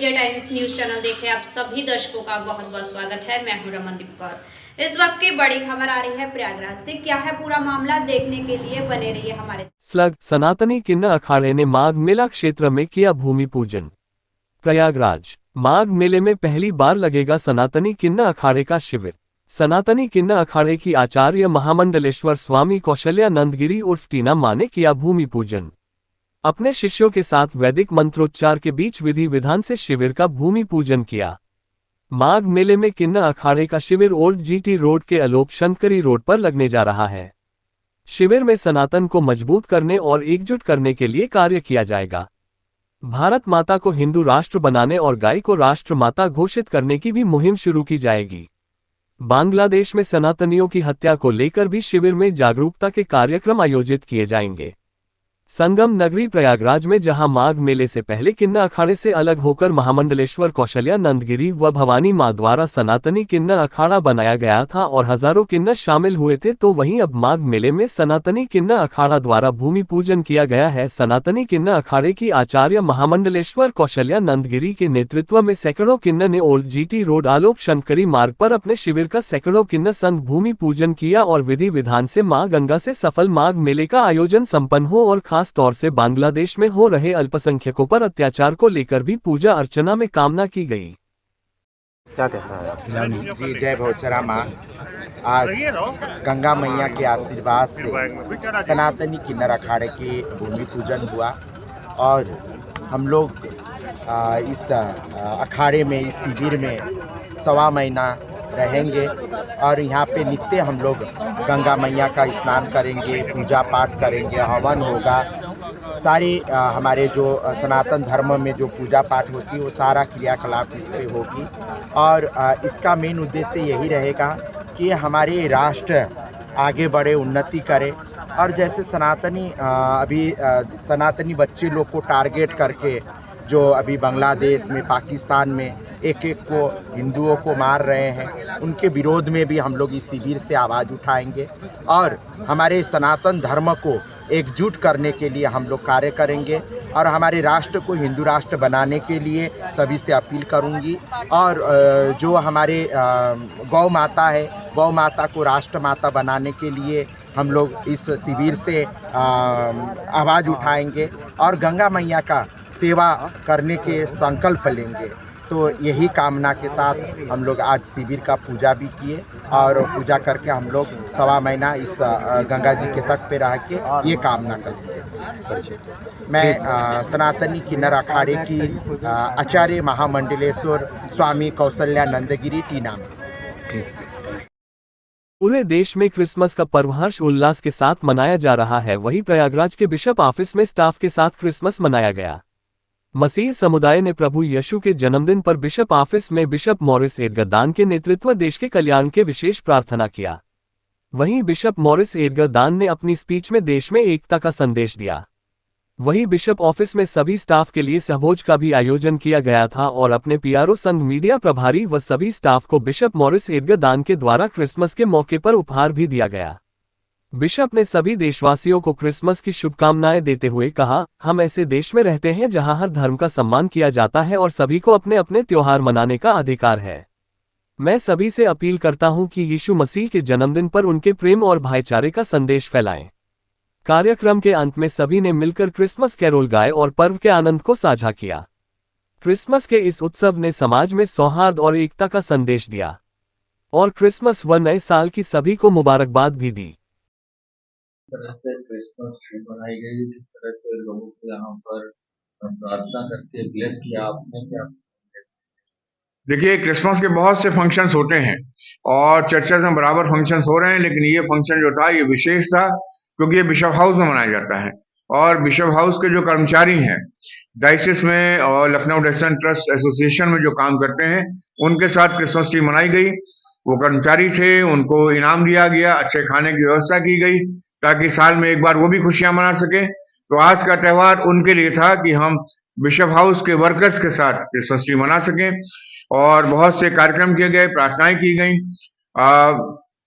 Media times news channel देख रहे आप सभी दर्शकों का बहुत बहुत स्वागत है। मैं हूं रमनदीप कौर। इस वक्त की बड़ी खबर आ रही है प्रयागराज से। क्या है पूरा मामला, देखने के लिए बने रहिए हमारे स्लग सनातनी किन्न अखाड़े ने माघ मेला क्षेत्र में किया भूमि पूजन। प्रयागराज माघ मेले में पहली बार लगेगा सनातनी किन्न अखाड़े का शिविर। सनातनी किन्न अखाड़े की आचार्य महामंडलेश्वर स्वामी कौशल्यानंद गिरी उर्फ टीना मां ने किया भूमि पूजन। अपने शिष्यों के साथ वैदिक मंत्रोच्चार के बीच विधि विधान से शिविर का भूमि पूजन किया। माघ मेले में किन्न अखाड़े का शिविर ओल्ड जीटी रोड के अलोक शंकरी रोड पर लगने जा रहा है। शिविर में सनातन को मजबूत करने और एकजुट करने के लिए कार्य किया जाएगा। भारत माता को हिंदू राष्ट्र बनाने और गाय को राष्ट्र माता घोषित करने की भी मुहिम शुरू की जाएगी। बांग्लादेश में सनातनियों की हत्या को लेकर भी शिविर में जागरूकता के कार्यक्रम आयोजित किए जाएंगे। संगम नगरी प्रयागराज में जहां माघ मेले से पहले किन्न अखाड़े से अलग होकर महामंडलेश्वर कौशल्यानंद गिरी व भवानी मां द्वारा सनातनी किन्न अखाड़ा बनाया गया था और हजारों किन्न शामिल हुए थे, तो वहीं अब माघ मेले में सनातनी किन्न अखाड़ा द्वारा भूमि पूजन किया गया है। सनातनी किन्न अखाड़े की आचार्य महामंडलेश्वर कौशल्यानंद गिरी के नेतृत्व में सैकड़ों किन्न ने ओल्ड जीटी रोड आलोक शंकरी मार्ग पर अपने शिविर का सैकड़ों किन्न संग भूमि पूजन किया और विधि विधान से मां गंगा से सफल माघ मेले का आयोजन संपन्न हो और खास तौर से बांग्लादेश में हो रहे अल्पसंख्यकों पर अत्याचार को लेकर भी पूजा अर्चना में कामना की गई। क्या कहना है आप? जी जय बहुचरा माँ। आज गंगा मैया के आशीर्वाद से सनातनी किन्नर अखाड़े के भूमि पूजन हुआ और हम लोग इस अखाड़े में, इस शिविर में 1.25 महीना रहेंगे और यहाँ पे नित्य हम लोग गंगा मैया का स्नान करेंगे, पूजा पाठ करेंगे, हवन होगा। सारी हमारे जो सनातन धर्म में जो पूजा पाठ होती है वो सारा क्रियाकलाप इस पे होगी और इसका मेन उद्देश्य यही रहेगा कि हमारे राष्ट्र आगे बढ़े, उन्नति करे। और जैसे अभी सनातनी बच्चे लोग को टारगेट करके जो अभी बांग्लादेश में, पाकिस्तान में एक को हिंदुओं को मार रहे हैं, उनके विरोध में भी हम लोग इस शिविर से आवाज़ उठाएंगे और हमारे सनातन धर्म को एकजुट करने के लिए हम लोग कार्य करेंगे और हमारे राष्ट्र को हिंदू राष्ट्र बनाने के लिए सभी से अपील करूंगी। और जो हमारे गौ माता है, गौ माता को राष्ट्र माता बनाने के लिए हम लोग इस शिविर से आवाज़ उठाएंगे और गंगा मैया का सेवा करने के संकल्प लेंगे। तो यही कामना के साथ हम लोग आज शिविर का पूजा भी किए और पूजा करके हम लोग 1.25 महीना इस गंगा जी के तट पे रह के ये कामना करेंगे। मैं सनातनी किन्नर अखाड़े की आचार्य महामंडलेश्वर स्वामी कौशल्यानंद गिरी टीना में। पूरे देश में क्रिसमस का पर्व हर्ष उल्लास के साथ मनाया जा रहा है। वहीं प्रयागराज के बिशप ऑफिस में स्टाफ के साथ क्रिसमस मनाया गया। मसीह समुदाय ने प्रभु यीशु के जन्मदिन पर बिशप ऑफिस में बिशप मॉरिस एडगरदान के नेतृत्व देश के कल्याण के विशेष प्रार्थना किया। वहीं बिशप मॉरिस एडगरदान ने अपनी स्पीच में देश में एकता का संदेश दिया। वहीं बिशप ऑफिस में सभी स्टाफ के लिए सहभोज का भी आयोजन किया गया था और अपने पीआरओ संघ मीडिया प्रभारी व सभी स्टाफ को बिशप मॉरिस एडगरदान के द्वारा क्रिसमस के मौके पर उपहार भी दिया गया। बिशप ने सभी देशवासियों को क्रिसमस की शुभकामनाएं देते हुए कहा, हम ऐसे देश में रहते हैं जहां हर धर्म का सम्मान किया जाता है और सभी को अपने अपने त्योहार मनाने का अधिकार है। मैं सभी से अपील करता हूं कि यीशु मसीह के जन्मदिन पर उनके प्रेम और भाईचारे का संदेश फैलाएं। कार्यक्रम के अंत में सभी ने मिलकर क्रिसमस कैरोल गाए और पर्व के आनंद को साझा किया। क्रिसमस के इस उत्सव ने समाज में सौहार्द और एकता का संदेश दिया और क्रिसमस व नए साल की सभी को मुबारकबाद भी दी। तरह से क्रिसमस ट्री बनाई गई, जिस तरह से लोगों को यहाँ पर प्रार्थना करके ब्लेस किया आपने, क्या? देखिए, क्रिसमस के बहुत से फंक्शंस होते हैं और चर्चेस में बराबर फंक्शंस हो रहे हैं, लेकिन ये फंक्शन जो था ये विशेष था क्योंकि ये बिशप हाउस में मनाया जाता है और बिशप हाउस के जो कर्मचारी हैं डायसिस में और लखनऊ डायसिस ट्रस्ट एसोसिएशन में जो काम करते हैं उनके साथ क्रिसमस ट्री मनाई गई। वो कर्मचारी थे, उनको इनाम दिया गया, अच्छे खाने की व्यवस्था की गई ताकि साल में एक बार वो भी खुशियां मना सके। तो आज का त्यौहार उनके लिए था कि हम बिशप हाउस के वर्कर्स के साथ क्रिसमस ट्री मना सकें और बहुत से कार्यक्रम किए गए, प्रार्थनाएं की गई,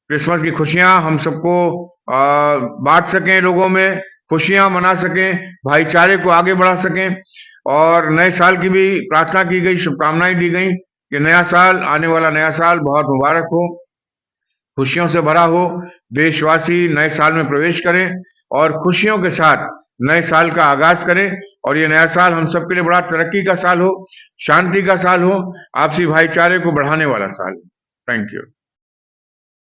क्रिसमस की खुशियां हम सबको बांट सकें, लोगों में खुशियां मना सकें, भाईचारे को आगे बढ़ा सकें। और नए साल की भी प्रार्थना की गई, शुभकामनाएं दी गई कि नया साल, आने वाला नया साल बहुत मुबारक हो, खुशियों से भरा हो। देशवासी नए साल में प्रवेश करें और खुशियों के साथ नए साल का आगाज करें और ये नया साल हम सबके लिए बड़ा तरक्की का साल हो, शांति का साल हो, आपसी भाईचारे को बढ़ाने वाला साल। Thank you.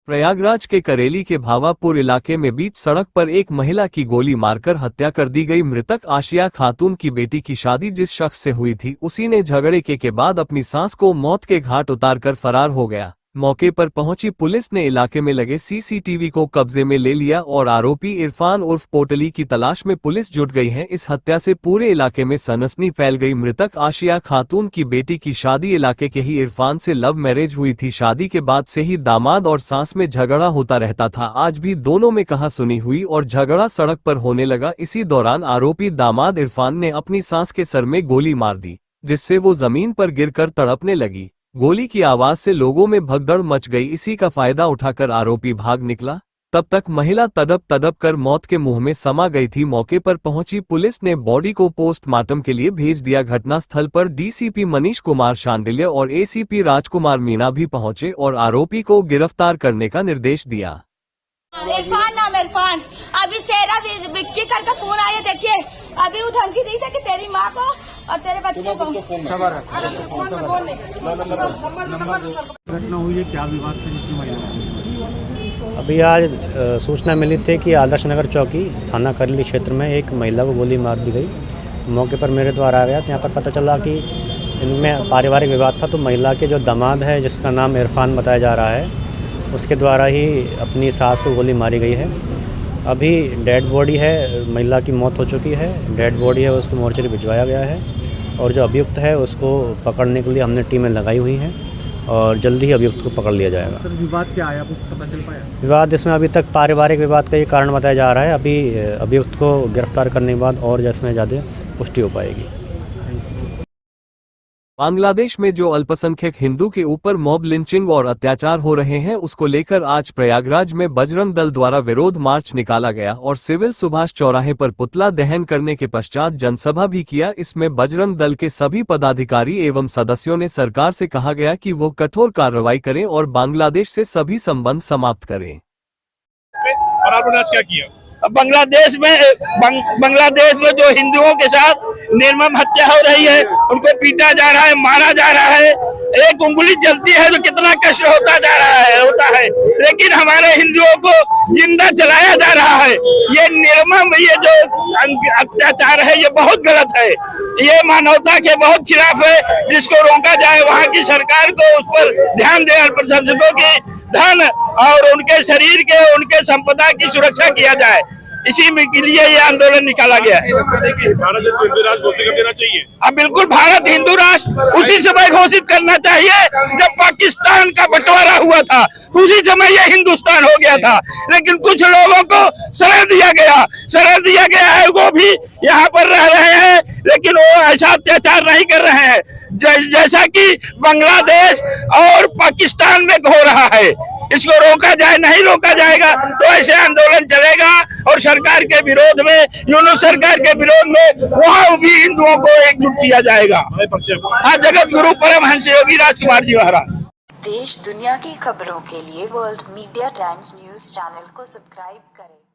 प्रयागराज के करेली के भावापुर इलाके में बीच सड़क पर एक महिला की गोली मारकर हत्या कर दी गई। मृतक आशिया खातून की बेटी की शादी जिस शख्स से हुई थी, उसी ने झगड़े के बाद अपनी सास को मौत के घाट उतारकर फरार हो गया। मौके पर पहुंची पुलिस ने इलाके में लगे सीसीटीवी को कब्जे में ले लिया और आरोपी इरफान उर्फ पोटली की तलाश में पुलिस जुट गई है। इस हत्या से पूरे इलाके में सनसनी फैल गई। मृतक आशिया खातून की बेटी की शादी इलाके के ही इरफान से लव मैरिज हुई थी। शादी के बाद से ही दामाद और सास में झगड़ा होता रहता था। आज भी दोनों में कहासुनी हुई और झगड़ा सड़क पर होने लगा। इसी दौरान आरोपी दामाद इरफान ने अपनी सास के सर में गोली मार दी, जिससे वो जमीन पर गिरकर तड़पने लगी। गोली की आवाज से लोगों में भगदड़ मच गई। इसी का फायदा उठाकर आरोपी भाग निकला। तब तक महिला तड़प कर मौत के मुंह में समा गई थी। मौके पर पहुंची पुलिस ने बॉडी को पोस्टमार्टम के लिए भेज दिया। घटनास्थल पर डीसीपी मनीष कुमार शांडिल्य और एसीपी राजकुमार मीणा भी पहुंचे और आरोपी को गिरफ्तार करने का निर्देश दिया। इरफान नाम इरफान, अभी सेरा विक्की करके फोन आया, देखिए अभी वो धमकी दी थी कि तेरी माँ को और तेरे बच्चे को घटना हुई है, क्या विवाद थे? अभी आज सूचना मिली थी कि आदर्श नगर चौकी थाना करेली क्षेत्र में एक महिला को गोली मार दी गई। मौके पर मेरे द्वारा आ गया तो यहाँ पर पता चला कि इनमें पारिवारिक विवाद था। तो महिला के जो दामाद है, जिसका नाम इरफान बताया जा रहा है, उसके द्वारा ही अपनी सास को गोली मारी गई है। अभी डेड बॉडी है, महिला की मौत हो चुकी है, डेड बॉडी है, उसको मोर्चरी भिजवाया गया है और जो अभियुक्त है उसको पकड़ने के लिए हमने टीमें लगाई हुई हैं और जल्दी ही अभियुक्त को पकड़ लिया जाएगा। सर, विवाद क्या आया, कुछ पता चल पाया? विवाद इसमें अभी तक पारिवारिक विवाद का ये कारण बताया जा रहा है। अभी अभियुक्त को गिरफ्तार करने के बाद और जिसमें ज़्यादा पुष्टि हो पाएगी। बांग्लादेश में जो अल्पसंख्यक हिंदू के ऊपर मॉब लिंचिंग और अत्याचार हो रहे हैं, उसको लेकर आज प्रयागराज में बजरंग दल द्वारा विरोध मार्च निकाला गया और सिविल सुभाष चौराहे पर पुतला दहन करने के पश्चात जनसभा भी किया। इसमें बजरंग दल के सभी पदाधिकारी एवं सदस्यों ने सरकार से कहा गया कि वो कठोर कार्रवाई करें और बांग्लादेश से सभी संबंध समाप्त करें। और आपने आज क्या किया? बांग्लादेश में जो हिंदुओं के साथ निर्मम हत्या हो रही है, उनको पीटा जा रहा है, मारा जा रहा है, एक उंगली जलती है तो कितना कष्ट होता है, लेकिन हमारे हिंदुओं को जिंदा जलाया जा रहा है। ये निर्मम, ये जो अत्याचार है, ये बहुत गलत है, ये मानवता के बहुत खिलाफ है, जिसको रोका जाए। वहाँ की सरकार को उस पर ध्यान दे और प्रशंसकों की धन और उनके शरीर के, उनके संपदा की सुरक्षा किया जाए। इसी में के लिए ये आंदोलन निकाला गया है। भारत देश को हिंदू राष्ट्र घोषित कर देना चाहिए। अब बिल्कुल भारत हिंदू राष्ट्र उसी समय घोषित करना चाहिए जब पाकिस्तान का बंटवारा हुआ था, उसी समय ये हिंदुस्तान हो गया था। लेकिन कुछ लोगों को शरण दिया गया है, वो भी यहाँ पर रह रहे हैं, लेकिन वो ऐसा अत्याचार नहीं कर रहे हैं जैसा कि बांग्लादेश और पाकिस्तान में हो रहा है। इसको रोका जाए, नहीं रोका जाएगा तो ऐसे आंदोलन चलेगा और सरकार के विरोध में, यूनुस सरकार के विरोध में वहाँ भी हिंदुओं को एकजुट किया जाएगा। हाँ, जगत गुरु परमहंस योगी राजकुमार जी महाराज। देश दुनिया की खबरों के लिए world media times news channel को सब्सक्राइब करें।